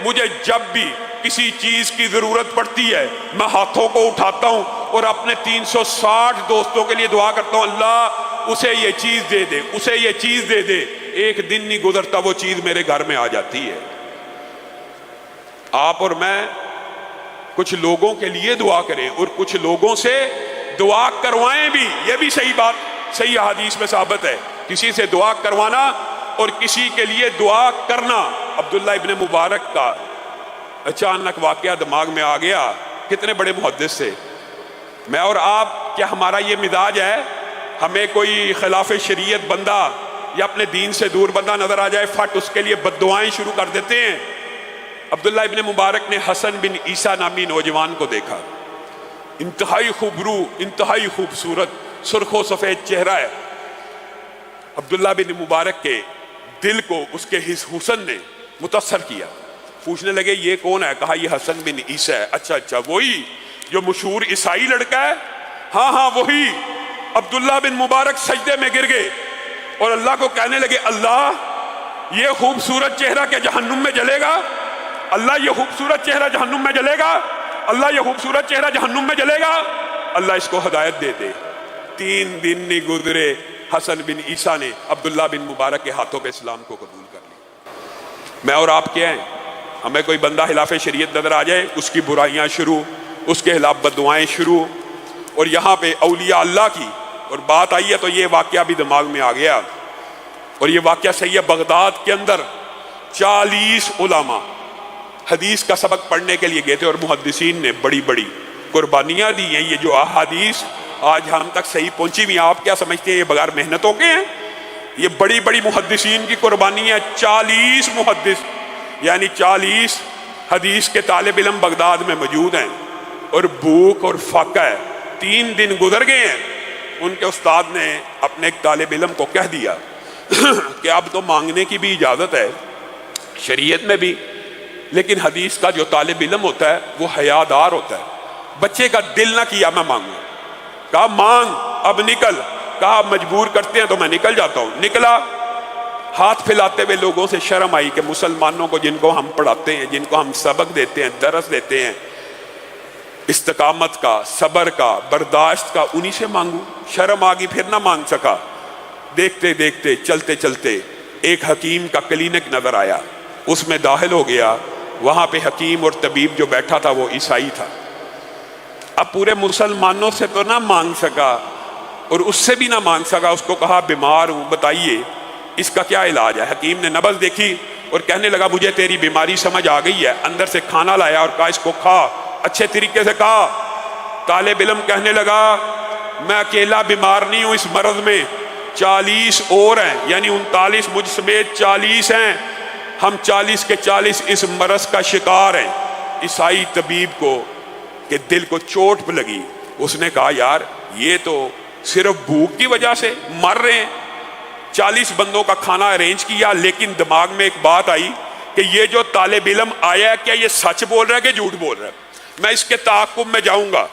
مجھے جب بھی کسی چیز کی ضرورت پڑتی ہے میں ہاتھوں کو اٹھاتا ہوں اور اپنے 360 دوستوں کے لیے دعا کرتا ہوں، اللہ اسے یہ چیز دے دے، اسے یہ چیز دے دے۔ ایک دن نہیں گزرتا وہ چیز میرے گھر میں آ جاتی ہے۔ آپ اور میں کچھ لوگوں کے لیے دعا کریں اور کچھ لوگوں سے دعا کروائیں بھی، یہ بھی صحیح بات، صحیح حدیث میں ثابت ہے، کسی سے دعا کروانا اور کسی کے لیے دعا کرنا۔ عبداللہ ابن مبارک کا اچانک واقعہ دماغ میں آ گیا، کتنے بڑے محدث تھے۔ میں اور آپ، کیا ہمارا یہ مزاج ہے ہمیں کوئی خلاف شریعت بندہ یا اپنے دین سے دور بندہ نظر آ جائے فٹ اس کے لیے بد دعائیں شروع کر دیتے ہیں؟ عبداللہ ابن مبارک نے حسن بن عیسیٰ نامی نوجوان کو دیکھا، انتہائی خوبرو، انتہائی خوبصورت، سرخ و سفید چہرہ ہے۔ عبداللہ بن مبارک کے دل کو اس کے حسن نے متاثر کیا۔ پوچھنے لگے یہ کون ہے؟ کہا یہ حسن بن عیسیٰ ہے۔ اچھا وہی جو مشہور عیسائی لڑکا ہے؟ ہاں وہی۔ عبداللہ بن مبارک سجدے میں گر گئے اور اللہ کو کہنے لگے اللہ یہ خوبصورت چہرہ کیا جہنم میں جلے گا؟ اللہ یہ خوبصورت چہرہ جہنم میں جلے گا؟ اللہ یہ خوبصورت چہرہ جہنم میں جلے گا؟ اللہ اس کو ہدایت دے دے۔ 3 دن نہیں گزرے، حسن بن عیسیٰ نے عبداللہ بن مبارک کے ہاتھوں پہ اسلام کو قبول کر لیا۔ میں اور آپ کیا ہیں؟ ہمیں کوئی بندہ خلاف شریعت نظر آ جائے، اس کی برائیاں شروع، اس کے خلاف بددعائیں شروع، اور یہاں پہ اولیاء اللہ کی اور بات آئی ہے تو یہ واقعہ بھی دماغ میں آ گیا، اور یہ واقعہ صحیح ہے۔ بغداد کے اندر 40 علماء حدیث کا سبق پڑھنے کے لیے گئے تھے اور محدثین نے بڑی بڑی قربانیاں دی ہیں۔ یہ جو احادیث آج ہم تک صحیح پہنچی ہوئی، آپ کیا سمجھتے ہیں یہ بغیر محنتوں کے ہیں؟ یہ بڑی بڑی محدثین کی قربانیاں، 40 محدث یعنی 40 حدیث کے طالب علم بغداد میں موجود ہیں، اور بھوک اور فاقہ ہے۔ 3 دن گزر گئے ہیں، ان کے استاد نے اپنے ایک طالب علم کو کہہ دیا کہ اب تو مانگنے کی بھی اجازت ہے شریعت میں بھی، لیکن حدیث کا جو طالب علم ہوتا ہے وہ حیادار ہوتا ہے۔ بچے کا دل نہ کیا میں مانگوں، کہا مانگ اب نکل، کہا مجبور کرتے ہیں تو میں نکل جاتا ہوں۔ نکلا، ہاتھ پھیلاتے ہوئے لوگوں سے شرم آئی کہ مسلمانوں کو جن کو ہم پڑھاتے ہیں، جن کو ہم سبق دیتے ہیں، درس دیتے ہیں، استقامت کا، صبر کا، برداشت کا، انہی سے مانگوں؟ شرم آگی، پھر نہ مانگ سکا۔ دیکھتے دیکھتے چلتے چلتے ایک حکیم کا کلینک نظر آیا، اس میں داخل ہو گیا۔ وہاں پہ حکیم اور طبیب جو بیٹھا تھا وہ عیسائی تھا۔ اب پورے مسلمانوں سے تو نہ مانگ سکا اور اس سے بھی نہ مانگ سکا، اس کو کہا بیمار ہوں، بتائیے اس کا کیا علاج ہے؟ حکیم نے نبض دیکھی اور کہنے لگا مجھے تیری بیماری سمجھ آ گئی ہے۔ اندر سے کھانا لایا اور کہا اس کو کھا، اچھے طریقے سے کھا۔ طالب علم کہنے لگا میں اکیلا بیمار نہیں ہوں اس مرض میں، 40 اور ہیں، یعنی 39 مجھ سمیت 40 ہیں، ہم 40 کے 40 اس مرض کا شکار ہیں۔ عیسائی طبیب کو کہ دل کو چوٹ پہ لگی، اس نے کہا یار یہ تو صرف بھوک کی وجہ سے مر رہے ہیں۔ 40 بندوں کا کھانا ارینج کیا، لیکن دماغ میں ایک بات آئی کہ یہ جو طالب علم آیا ہے کیا یہ سچ بول رہا ہے کہ جھوٹ بول رہا ہے؟ میں اس کے تعاقب میں جاؤں گا۔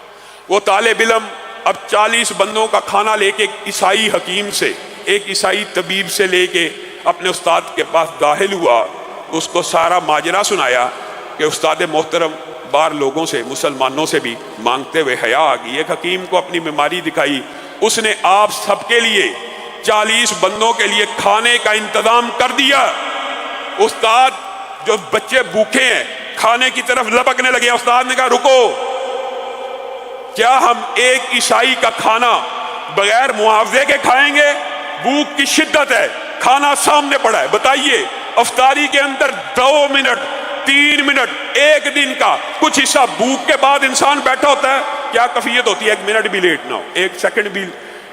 وہ طالب علم اب 40 بندوں کا کھانا لے کے ایک عیسائی حکیم سے، ایک عیسائی طبیب سے لے کے اپنے استاد کے پاس داخل ہوا، اس کو سارا ماجرا سنایا۔ کہ استاد محترم بار لوگوں سے مسلمانوں سے بھی مانگتے ہوئے حیا آ گئی. ایک حکیم کو اپنی بیماری دکھائی, اس نے آپ سب کے لیے 40 بندوں کے لیے کھانے کا انتظام کر دیا. استاد جو بچے بھوکے ہیں کھانے کی طرف لپکنے لگے, استاد نے کہا رکو, کیا ہم ایک عیسائی کا کھانا بغیر معاوضے کے کھائیں گے؟ بھوک کی شدت ہے, کھانا سامنے پڑا ہے, بتائیے افطاری کے اندر 2 منٹ 3 منٹ ایک دن کا کچھ حصہ بھوک کے بعد انسان بیٹھا ہوتا ہے, کیا کیفیت ہوتی ہے؟ 1 منٹ بھی لیٹ نہ ہو, 1 سیکنڈ بھی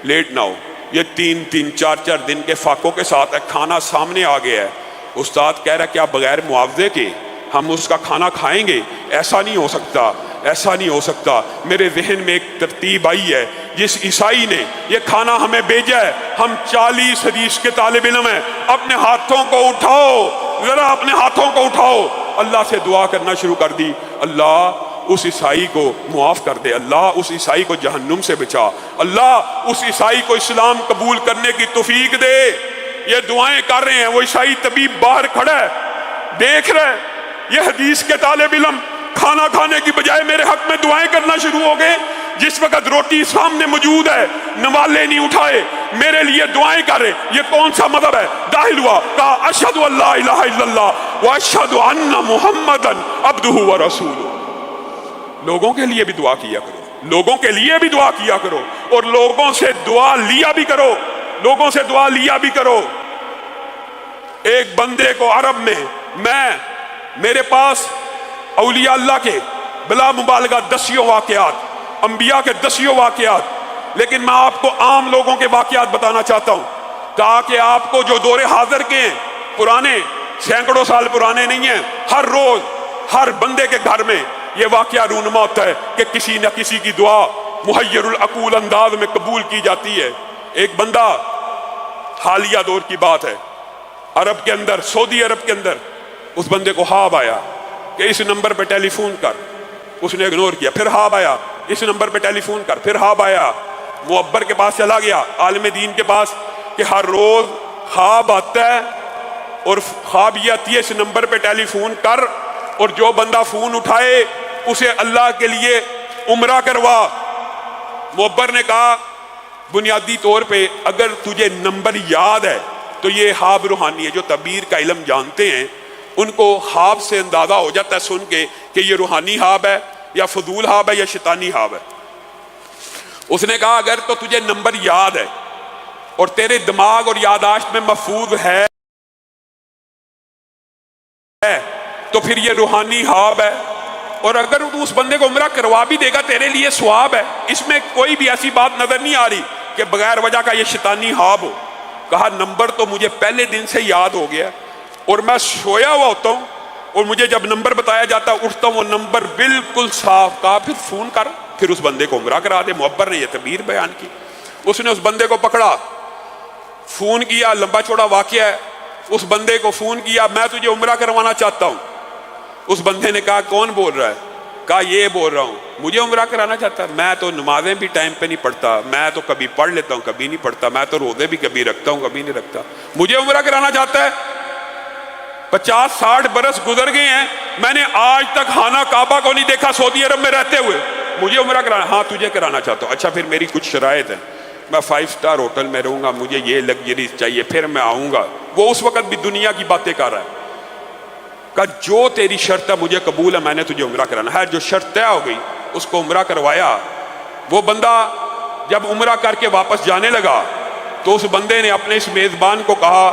لیٹ نہ ہو. یہ 3 4 دن کے فاقوں کے ساتھ ہے, کھانا سامنے آ گیا ہے. استاد کہہ رہا ہے کیا بغیر معاوضے کے ہم اس کا کھانا کھائیں گے؟ ایسا نہیں ہو سکتا, ایسا نہیں ہو سکتا. میرے ذہن میں ایک ترتیب آئی ہے, جس عیسائی نے یہ کھانا ہمیں بھیجا ہے, ہم 40 حدیث کے طالب علم ہیں, اپنے ہاتھوں کو اٹھاؤ, ذرا اپنے ہاتھوں کو اٹھاؤ. اللہ سے دعا کرنا شروع کر دی, اللہ اس عیسائی کو معاف کر دے, اللہ اس عیسائی کو جہنم سے بچا, اللہ اس عیسائی کو اسلام قبول کرنے کی توفیق دے. یہ دعائیں کر رہے ہیں, وہ عیسائی طبیب باہر کھڑا ہے, دیکھ رہے ہیں. یہ حدیث کے طالب علم کھانا کھانے کی بجائے میرے حق میں دعائیں کرنا شروع ہو گئے. جس وقت روٹی سامنے موجود ہے نوالے نہیں اٹھائے, میرے لیے دعائیں کر رہے. یہ کون سا مذہب ہے؟ داخل ہوا, کہا اشہد ان لا الہ الا اللہ واشہد ان محمدا عبدہ ورسولہ. لوگوں کے لیے بھی دعا کیا کرو, لوگوں کے لیے بھی دعا کیا کرو, اور لوگوں سے دعا لیا بھی کرو, لوگوں سے دعا لیا بھی کرو. ایک بندے کو عرب میں میرے پاس اولیاء اللہ کے بلا مبالغہ 10 واقعات, انبیاء کے 10 واقعات, لیکن میں آپ کو عام لوگوں کے واقعات بتانا چاہتا ہوں, تاکہ آپ کو جو دور حاضر کے ہیں, پرانے سینکڑوں سال پرانے نہیں ہیں, ہر روز ہر بندے کے گھر میں یہ واقعہ رونما ہوتا ہے کہ کسی نہ کسی کی دعا محیر العقول انداز میں قبول کی جاتی ہے. ایک بندہ, حالیہ دور کی بات ہے, عرب کے اندر, سعودی عرب کے اندر, اس بندے کو خواب آیا کہ اس نمبر پہ ٹیلی فون کر. اس نے اگنور کیا. پھر خواب آیا اس نمبر پہ ٹیلی فون کر. پھر خواب آیا معبر کے پاس چلا گیا, عالم دین کے پاس, کہ ہر روز خواب آتا ہے اور خواب یہ آتی ہے اس نمبر پہ ٹیلی فون کر, اور جو بندہ فون اٹھائے اسے اللہ کے لیے عمرہ کروا. معبر نے کہا بنیادی طور پہ اگر تجھے نمبر یاد ہے تو یہ خواب روحانی ہے. جو تعبیر کا علم جانتے ہیں ان کو خواب سے اندازہ ہو جاتا ہے سن کے کہ یہ روحانی خواب ہے یا فضول خواب ہے یا شیطانی خواب ہے. اس نے کہا اگر تو تجھے نمبر یاد ہے اور تیرے دماغ اور یادداشت میں محفوظ ہے تو پھر یہ روحانی خواب ہے, اور اگر تو اس بندے کو عمرہ کروا بھی دے گا تیرے لیے ثواب ہے. اس میں کوئی بھی ایسی بات نظر نہیں آ رہی کہ بغیر وجہ کا یہ شیطانی خواب ہو. کہا نمبر تو مجھے پہلے دن سے یاد ہو گیا, اور میں سویا ہوا ہوتا ہوں, اور مجھے جب نمبر بتایا جاتا اٹھتا ہوں وہ نمبر بالکل صاف. کہا پھر فون کر, پھر اس بندے کو عمرہ کرا دے. معبر نے یہ تعبیر بیان کی. اس نے اس بندے کو پکڑا, فون کیا, لمبا چوڑا واقعہ ہے. اس بندے کو فون کیا, میں تجھے عمرہ کروانا چاہتا ہوں. اس بندے نے کہا کون بول رہا ہے؟ کہا یہ بول رہا ہوں. مجھے عمرہ کرانا چاہتا ہے؟ میں تو نمازیں بھی ٹائم پہ نہیں پڑھتا, میں تو کبھی پڑھ لیتا ہوں کبھی نہیں پڑھتا, میں تو روزے بھی کبھی رکھتا ہوں کبھی نہیں رکھتا. مجھے عمرہ کرانا چاہتا ہے؟ 50-60 برس گزر گئے ہیں, میں نے آج تک خانہ کعبہ کو نہیں دیکھا سعودی عرب میں رہتے ہوئے. مجھے عمرہ کرانا؟ ہاں تجھے کرانا چاہتا ہوں. اچھا پھر میری کچھ شرائط ہیں, میں 5 سٹار ہوٹل میں رہوں گا, مجھے یہ لگژریز چاہیے, پھر میں آؤں گا. وہ اس وقت بھی دنیا کی باتیں کر رہا ہے. کہ جو تیری شرط ہے مجھے قبول ہے, میں نے تجھے عمرہ کرانا ہے. جو شرط طے ہو گئی اس کو عمرہ کروایا. وہ بندہ جب عمرہ کر کے واپس جانے لگا تو اس بندے نے اپنے اس میزبان کو کہا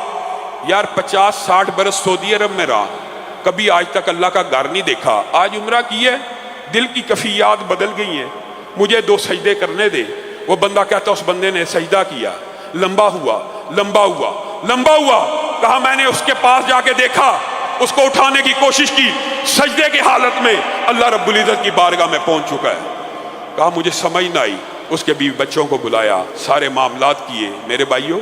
یار 50-60 برس سعودی عرب میں رہا, کبھی آج تک اللہ کا گھر نہیں دیکھا, آج عمرہ کی ہے, دل کی کیفیات بدل گئی ہیں, مجھے 2 سجدے کرنے دے. وہ بندہ کہتا اس بندے نے سجدہ کیا, لمبا ہوا لمبا ہوا لمبا ہوا. کہا میں نے اس کے پاس جا کے دیکھا, اس کو اٹھانے کی کوشش کی, سجدے کی حالت میں اللہ رب العزت کی بارگاہ میں پہنچ چکا ہے. کہا مجھے سمجھ نہ آئی. اس کے بیوی بچوں کو بلایا, سارے معاملات کیے. میرے بھائیوں,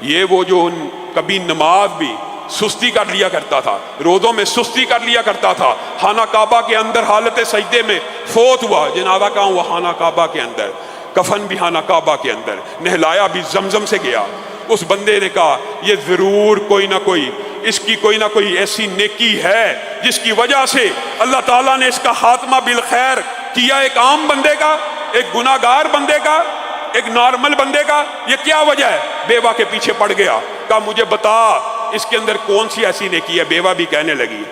یہ وہ جو کبھی نماز بھی سستی کر لیا کرتا تھا, روزوں میں سستی کر لیا کرتا تھا, خانہ کعبہ کے اندر حالت سجدے میں فوت ہوا. جنازہ کہاں ہوا؟ خانہ کعبہ کے اندر. کفن بھی خانہ کعبہ کے اندر, نہلایا بھی زمزم سے گیا. اس بندے نے کہا یہ ضرور کوئی نہ کوئی اس کی کوئی نہ کوئی ایسی نیکی ہے جس کی وجہ سے اللہ تعالیٰ نے اس کا خاتمہ بالخیر کیا. ایک عام بندے کا، ایک گناہ گار بندے کا، ایک نارمل بندے کا، یہ کیا وجہ ہے؟ بیوہ کے پیچھے پڑ گیا. کہا مجھے بتا اس کے اندر کون سی ایسی نیکی ہے. بیوہ بھی کہنے لگی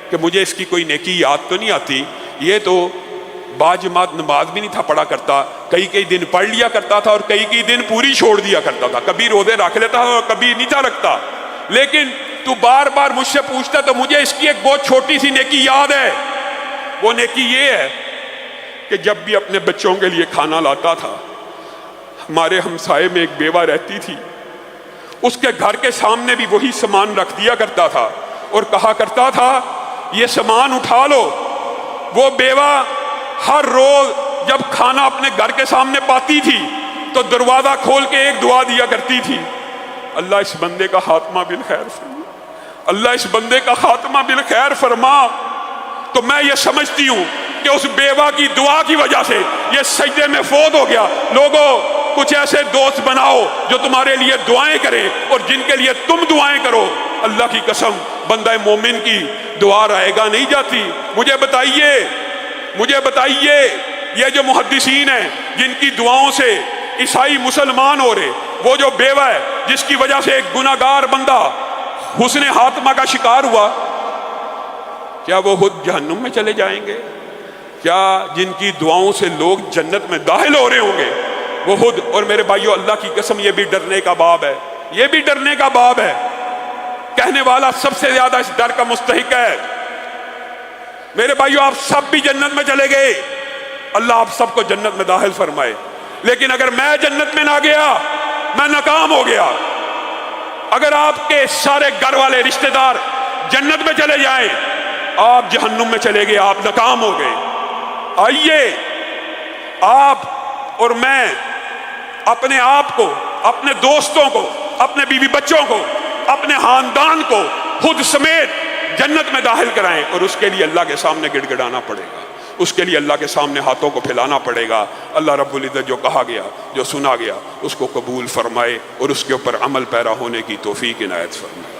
کہ مجھے اس کی کوئی نیکی یاد تو نہیں آتی، یہ تو باجماعت نماز بھی نہیں تھا پڑھا کرتا، کئی دن پڑھ لیا کرتا تھا اور کئی دن پوری چھوڑ دیا کرتا تھا، کبھی روزے رکھ لیتا تھا اور کبھی نہیں تھا رکھتا، لیکن تو بار بار مجھ سے پوچھتا تو مجھے اس کی ایک بہت چھوٹی سی نیکی یاد ہے. وہ نیکی یہ ہے کہ جب بھی اپنے بچوں کے لیے کھانا لاتا تھا، ہمارے ہمسائے میں ایک بیوہ رہتی تھی، اس کے گھر کے سامنے بھی وہی سامان رکھ دیا کرتا تھا اور کہا کرتا تھا یہ سامان اٹھا لو. وہ بیوہ ہر روز جب کھانا اپنے گھر کے سامنے پاتی تھی تو دروازہ کھول کے ایک دعا دیا کرتی تھی، اللہ اس بندے کا خاتمہ بالخیر فرما، اللہ اس بندے کا خاتمہ بالخیر فرما. تو میں یہ سمجھتی ہوں کہ اس بیوہ کی دعا کی وجہ سے یہ سجدے میں فوت ہو گیا. لوگوں کچھ ایسے دوست بناؤ جو تمہارے لیے دعائیں کریں اور جن کے لیے تم دعائیں کرو. اللہ کی قسم بندہ مومن کی دعا رائے گا نہیں جاتی. مجھے بتائیے یہ جو محدثین ہیں جن کی دعاؤں سے عیسائی مسلمان ہو رہے، وہ جو بیوہ ہے جس کی وجہ سے ایک گناہ گار بندہ حسن خاتمہ کا شکار ہوا، کیا وہ خود جہنم میں چلے جائیں گے؟ کیا جن کی دعاؤں سے لوگ جنت میں داخل ہو رہے ہوں گے وہ خود؟ اور میرے بھائیو اللہ کی قسم یہ بھی ڈرنے کا باب ہے، یہ بھی ڈرنے کا باب ہے. کہنے والا سب سے زیادہ اس ڈر کا مستحق ہے. میرے بھائیو آپ سب بھی جنت میں چلے گئے، اللہ آپ سب کو جنت میں داخل فرمائے، لیکن اگر میں جنت میں نہ گیا میں ناکام ہو گیا. اگر آپ کے سارے گھر والے رشتہ دار جنت میں چلے جائیں آپ جہنم میں چلے گئے، آپ ناکام ہو گئے. آئیے آپ اور میں اپنے آپ کو، اپنے دوستوں کو، اپنے بیوی بچوں کو، اپنے خاندان کو خود سمیت جنت میں داخل کرائیں، اور اس کے لیے اللہ کے سامنے گڑ گڑانا پڑے گا، اس کے لیے اللہ کے سامنے ہاتھوں کو پھیلانا پڑے گا. اللہ رب العزت جو کہا گیا، جو سنا گیا، اس کو قبول فرمائے اور اس کے اوپر عمل پیرا ہونے کی توفیق عنایت فرمائے.